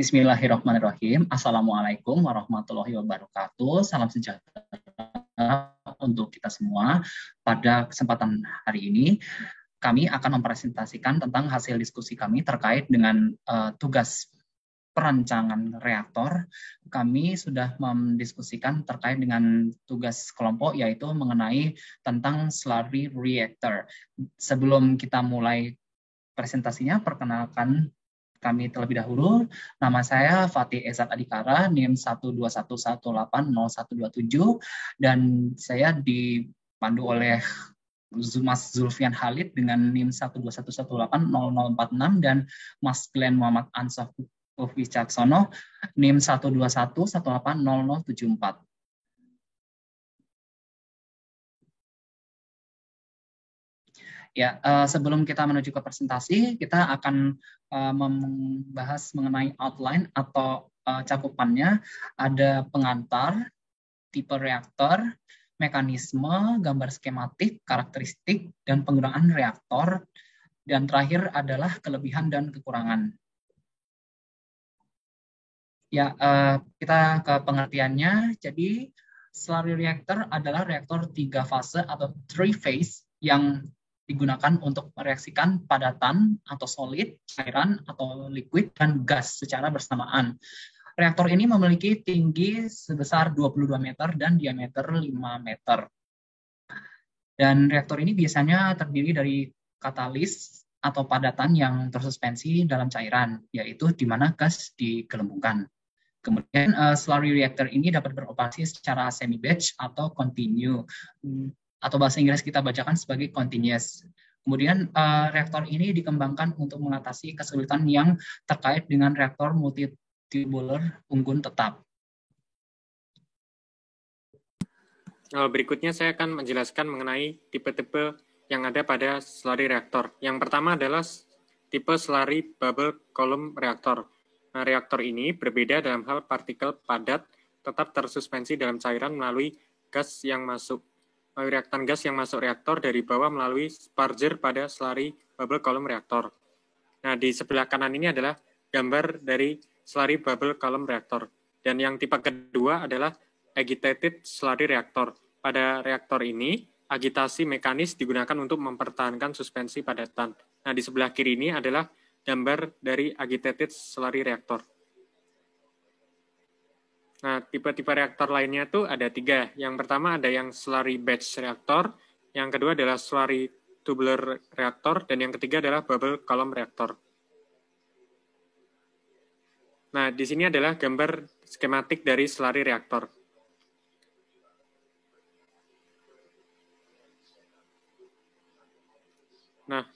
Bismillahirrahmanirrahim. Assalamualaikum warahmatullahi wabarakatuh. Salam sejahtera untuk kita semua. Pada kesempatan hari ini, kami akan mempresentasikan tentang hasil diskusi kami terkait dengan tugas perancangan reaktor. Kami sudah mendiskusikan terkait dengan tugas kelompok, yaitu mengenai tentang slurry reactor. Sebelum kita mulai presentasinya, perkenalkan kami terlebih dahulu. Nama saya Fatih Ezat Adikara, NIM 121180127, dan saya dipandu oleh Mas Zulfian Halid dengan NIM 121180046 dan Mas Glenn Muhammad Ansah Wicaksono NIM 121180074. Ya, sebelum kita menuju ke presentasi, kita akan membahas mengenai outline atau cakupannya. Ada pengantar, tipe reaktor, mekanisme, gambar skematik, karakteristik, dan penggunaan reaktor. Dan terakhir adalah kelebihan dan kekurangan. Ya, kita ke pengertiannya. Jadi, slurry reactor adalah reaktor 3 fase atau 3 phase yang digunakan untuk mereaksikan padatan atau solid, cairan atau liquid, dan gas secara bersamaan. Reaktor ini memiliki tinggi sebesar 22 meter dan diameter 5 meter. Dan reaktor ini biasanya terdiri dari katalis atau padatan yang tersuspensi dalam cairan, yaitu di mana gas digelembungkan. Kemudian slurry reactor ini dapat beroperasi secara semi-batch atau continue, atau bahasa Inggris kita bacakan sebagai continuous. Kemudian reaktor ini dikembangkan untuk mengatasi kesulitan yang terkait dengan reaktor multitubular unggun tetap. Berikutnya saya akan menjelaskan mengenai tipe-tipe yang ada pada slurry reaktor. Yang pertama adalah tipe slurry bubble column reaktor. Nah, reaktor ini berbeda dalam hal partikel padat tetap tersuspensi dalam cairan melalui reaktan gas yang masuk reaktor dari bawah melalui sparger pada slurry bubble column reaktor. Nah, di sebelah kanan ini adalah gambar dari slurry bubble column reaktor. Dan yang tipe kedua adalah agitated slurry reaktor. Pada reaktor ini, agitasi mekanis digunakan untuk mempertahankan suspensi padatan. Nah, di sebelah kiri ini adalah gambar dari agitated slurry reaktor. Nah, tipe-tipe reaktor lainnya tuh ada 3. Yang pertama ada yang slurry batch reaktor, yang kedua adalah slurry tubular reaktor, dan yang ketiga adalah bubble column reaktor. Nah, di sini adalah gambar skematik dari slurry reaktor. Nah,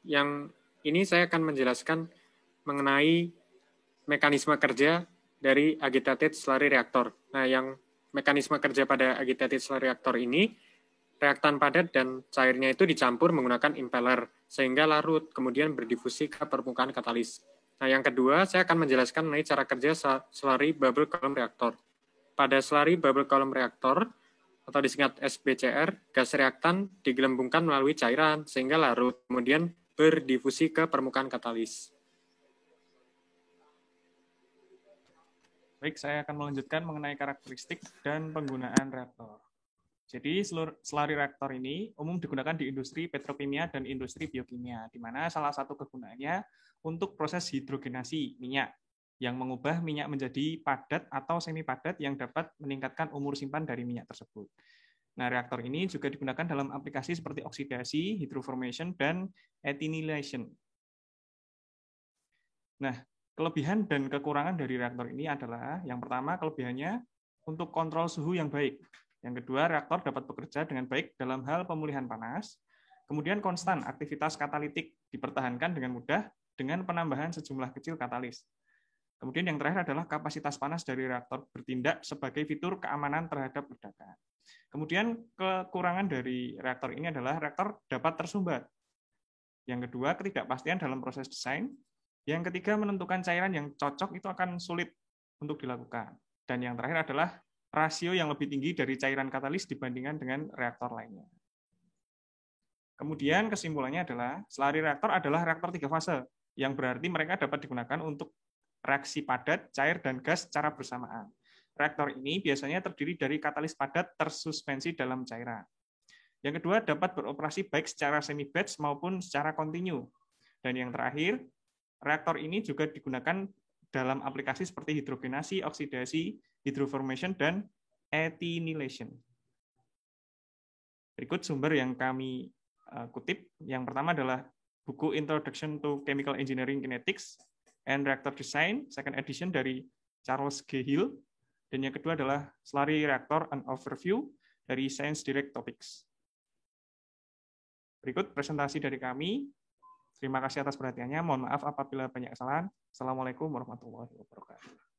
yang ini saya akan menjelaskan mengenai mekanisme kerja dari agitated slurry reaktor. Nah, yang mekanisme kerja pada agitated slurry reaktor ini, reaktan padat dan cairnya itu dicampur menggunakan impeller, sehingga larut, kemudian berdifusi ke permukaan katalis. Nah, yang kedua, saya akan menjelaskan mengenai cara kerja slurry bubble column reaktor. Pada slurry bubble column reaktor, atau disingkat SBCR, gas reaktan digelembungkan melalui cairan, sehingga larut, kemudian berdifusi ke permukaan katalis. Baik, saya akan melanjutkan mengenai karakteristik dan penggunaan reaktor. Jadi, slurry reaktor ini umum digunakan di industri petrokimia dan industri biokimia, di mana salah satu kegunaannya untuk proses hidrogenasi minyak, yang mengubah minyak menjadi padat atau semi padat yang dapat meningkatkan umur simpan dari minyak tersebut. Nah, reaktor ini juga digunakan dalam aplikasi seperti oksidasi, hydroformation, dan ethanylation. Nah, kelebihan dan kekurangan dari reaktor ini adalah, yang pertama, kelebihannya untuk kontrol suhu yang baik. Yang kedua, reaktor dapat bekerja dengan baik dalam hal pemulihan panas. Kemudian konstan, aktivitas katalitik dipertahankan dengan mudah dengan penambahan sejumlah kecil katalis. Kemudian yang terakhir adalah kapasitas panas dari reaktor bertindak sebagai fitur keamanan terhadap ledakan. Kemudian kekurangan dari reaktor ini adalah reaktor dapat tersumbat. Yang kedua, ketidakpastian dalam proses desain. Yang ketiga, menentukan cairan yang cocok itu akan sulit untuk dilakukan. Dan yang terakhir adalah rasio yang lebih tinggi dari cairan katalis dibandingkan dengan reaktor lainnya. Kemudian kesimpulannya adalah slurry reaktor adalah reaktor 3 fase, yang berarti mereka dapat digunakan untuk reaksi padat, cair, dan gas secara bersamaan. Reaktor ini biasanya terdiri dari katalis padat tersuspensi dalam cairan. Yang kedua, dapat beroperasi baik secara semi-batch maupun secara kontinu. Dan yang terakhir, reaktor ini juga digunakan dalam aplikasi seperti hidrogenasi, oksidasi, hydroformation, dan ethynylation. Berikut sumber yang kami kutip. Yang pertama adalah buku Introduction to Chemical Engineering Kinetics and Reactor Design, second edition dari Charles G. Hill. Dan yang kedua adalah Slurry Reactor, an Overview dari Science Direct Topics. Berikut presentasi dari kami. Terima kasih atas perhatiannya. Mohon maaf apabila banyak kesalahan. Assalamualaikum warahmatullahi wabarakatuh.